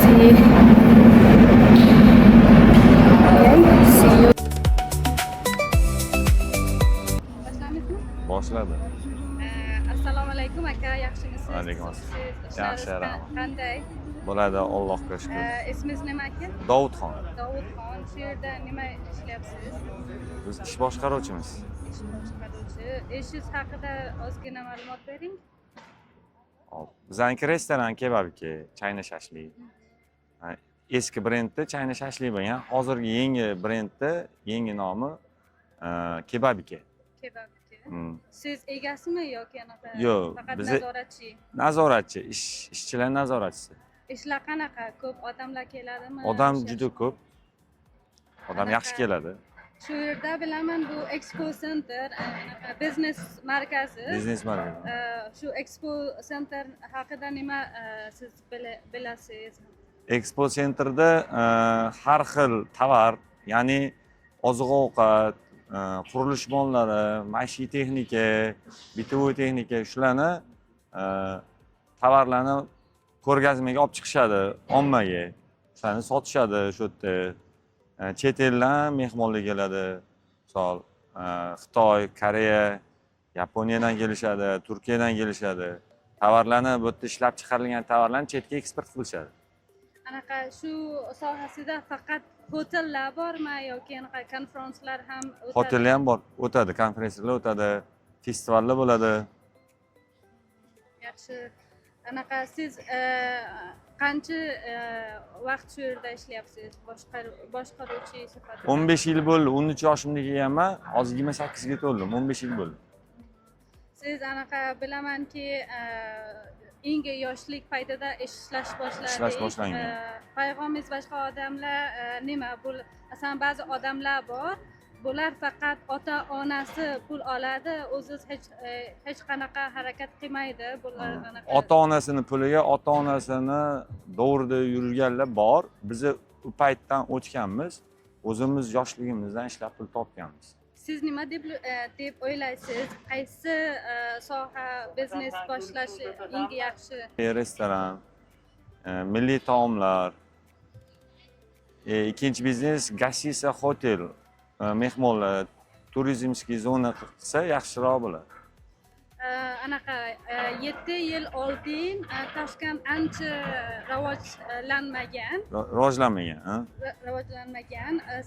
see. Okay, see you. Boshlamizmi? Boshladi. Assalomu alaykum aka, yaxshimisiz? Alaykum assalom. Ishlaringiz Yaxshi, rahmat. qanday? Bo'ladi, Allohga shukr. Ismingiz nima aka? Dovudxon. Dovudxon. Shu yerda nima ishlayapsiz? Biz ish boshqaruvchimiz. Ish boshqaruvchi. Ishingiz haqida ozgina ma'lumot bering. Hop. Bizaniki restoran kebabki, chayna shashlik. Eski brendda chayna shashlik bo'lgan. Hozirgi yangi brendda yangi nomi kebabiki. Kebabki. Hmm. Siz egasimi yoki anaqa? Yo'q, Faqat bizi- nazoratchi. Nazoratchi, ishchilar nazoratchisi. Ishlar qanaqa? Ko'p odamlar keladimi? Odam Ish- juda ko'p. Odam yaxshi keladi. Shu yerda bilaman bu Expo Center, anaqa biznes markazi. Biznes market. Shu Expo Center haqida nima siz bilasiz? Expo Center'da har xil tovar, ya'ni oziq-ovqat, qurilish mollari, maishiy texnika, bitovoy texnika shularni tovarlarni ko'rgazmaga olib chiqishadi ommaga. Shularni sotishadi shu yerda. Chet eldan mehmonlar keladi. Misol Xitoy, Koreya, Yaponiyadan kelishadi, Turkiyadan kelishadi. Tovarlarni bu yerda ishlab chiqarilgan tovarlarni chetga eksport qilishadi. Anaqa shu sohasida faqat hotellar bormi yoki anaqa konferenslar ham o'tadi? Hotellar ham bor, o'tadi, konferensiyalar o'tadi, festivallar bo'ladi. Yaxshi. Anaqa siz qancha vaqt shu yerda ishlayapsiz? Boshqaruvchi sifatida. 15 yil bo'ldi, 13 yoshimda kelganman, hozir 28 ga to'ldim, 15 yil bo'ldi. Siz anaqa bilamanki eng yoshlik paytida ishlash boshladingiz. Ishlash boshlangan. Qayg'omiz boshqa odamlar nima? Bu masalan ba'zi odamlar bor, bular faqat ota-onasi pul oladi, o'zi hech qanaqa harakat qilmaydi. Bular anaqa Ota-onasini puliga ota-onasini do'rida yurganlar bor. Biz u paytdan o'tganmiz. O'zimiz yoshligimizdan ishlab pul topganmiz. siz nima deb o'ylaysiz? Qaysi soha biznes boshlash eng yaxshi? Restoran, milliy taomlar. Ikkinchi biznes gostisa hotel, mehmonlar, turizmskiy zona qilsa yaxshiroq bo'ladi. Anaqa 7 yil oldin Toshkent ancha rivojlanmagan.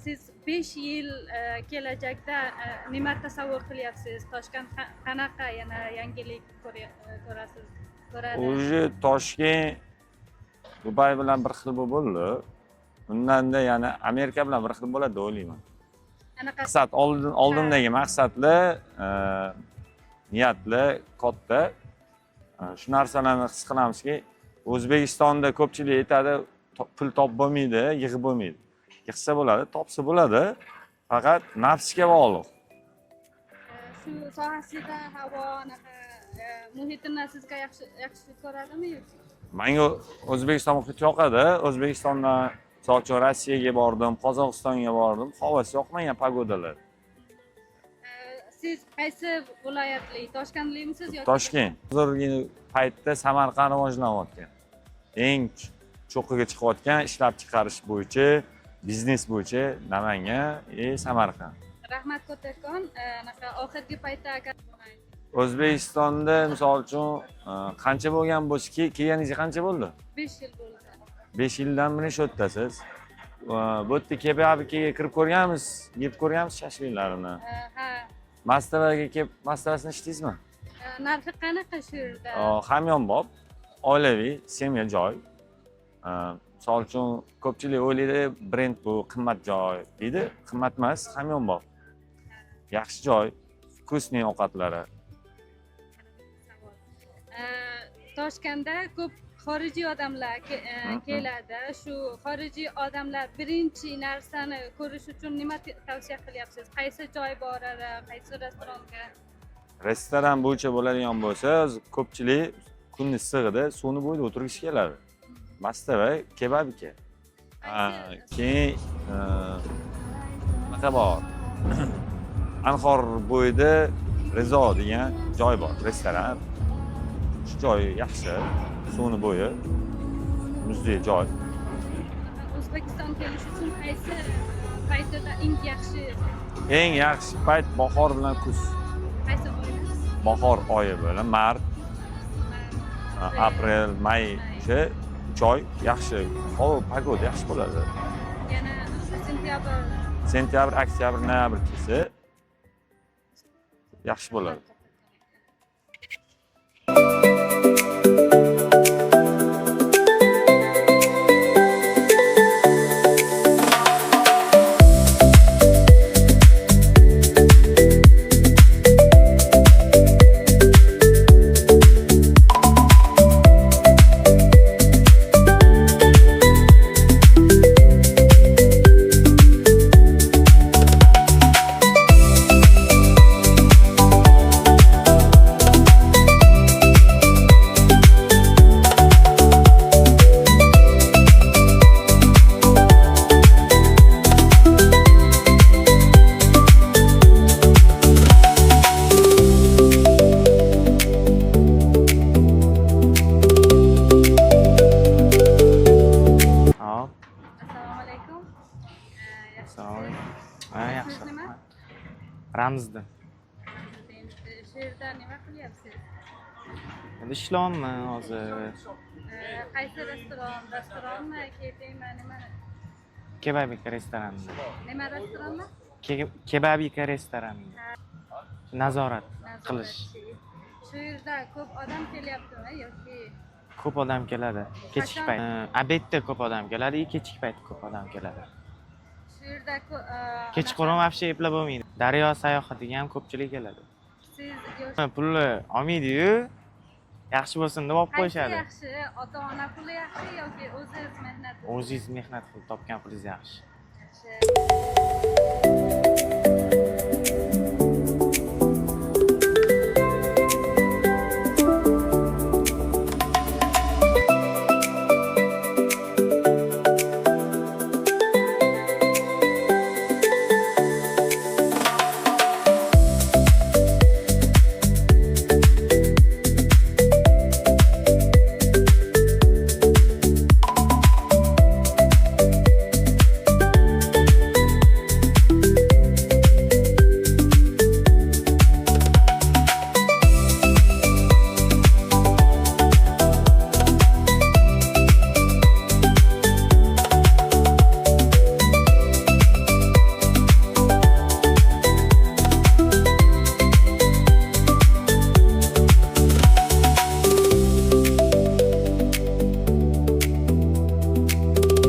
Siz 5 yil kelajakda nima tasavvur qilyapsiz? Toshkent qanaqa yana yangilik ko'rasiz? O'zi Toshkent Dubay bilan bir xil bo'ldi. Undanda yana Amerika bilan bir xil bo'ladi deb o'ylayman. Anaqa Maqsad oldindagi maqsadlar, niyatlar katta. Shu narsalarni his qilamizki, O'zbekistonda ko'pchilik aytadi, pul topib bo'lmaydi, yig'ib bo'lmaydi. Yig'sa bo'ladi, topsa bo'ladi, faqat nafsga bog'liq. shu sohasida havo anaqa muhitini sizga yaxshi ko'radimi yoki? Menga O'zbekiston muhiti yoqadi. O'zbekistondan misol uchun Rossiyaga bordim, Qozog'istonga bordim. Havosi yoqmagan pagodalar. Siz qaysi viloyatlik? Toshkentlikmisiz yoki? Toshkent. Hozirgi paytda Samarqand rivojlanyapti. Eng cho'qqiga chiqayotgan ishlab chiqarish bo'yicha, biznes bo'yicha Namangan, Samarqand. Rahmat kattakon. Anaqa oxirgi paytda agar O'zbekistonda misol uchun qancha bo'lgan bo'lsa, kelganingizga qancha bo'ldi? 5 yil bo'ldi. 5 yildan beri shu yerdasiz. Bu yerda kebabikiga kirib ko'rganmiz, yeb ko'rganmiz shashliklarini. Ha. Mastavaga kelib, mastavasini ichdingizmi? Narxi qanaqa shu yerda? Hamyonbop, oilaviy, semya joy. Misol uchun ko'pchilik o'ylaydi, brend bu qimmat joy deydi. Qimmat emas, hamyonbop. Yaxshi joy, vkusniy ovqatlari. Toshkentda ko'p xorijiy odamlar keladi. Shu xorijiy odamlar birinchi narsani ko'rish uchun nima tavsiya qilyapsiz? Qaysi joy boradi, qaysi restoranga? Restoran bo'yicha bo'ladigan bo'lsa, ko'pchilik kunni issig'ida suvni bo'yida o'tirgisi keladi. Mastava, kebabika. Keyin nima bor? Anhor bo'yida Rizo degan joy bor, restoran. Shu joy yaxshi, suvni bo'yi, muzli joy. O'zbekiston kelish uchun qaysi paytida eng yaxshi Eng yaxshi payt bahor bilan kuz. qaysi oyda? Bahor oyi bilan mart, aprel, may o'sha 3 oy yaxshi. Havo pogoda yaxshi bo'ladi. Yana sentyabr. Sentyabr, oktyabr, noyabr kelsa yaxshi bo'ladi. Assalomu alaykum. Assalomu Yaxshimisiz? alaykum. Yaxshi. Nima? Ramzda. Shu yerda nima qilyapsiz? Endi ishlayapman hozir. Qaysi restoran? Restoranmi, kafemi, nima? Kebabika restoranda. Nima restoranmi? Kebabika restoranda. Nazorat qilish. Shu yerda ko'p odam kelyaptimi yoki Ko'p odam keladi. Kechki payt. Obedda ko'p odam keladi, kechki payt ko'p odam keladi. shu yerda Kechqurun вообще eplab bo'lmaydi. Daryo sayohatiga ham ko'pchilik keladi. siz yosh Pulni olmaydi-yu, yaxshi bo'lsin deb olib qaysi qo'yishadi. yaxshi? Ota-ona puli yaxshi yoki o'zingiz mehnat? O'zingiz mehnat qilib topgan pulingiz yaxshi. Yaxshi.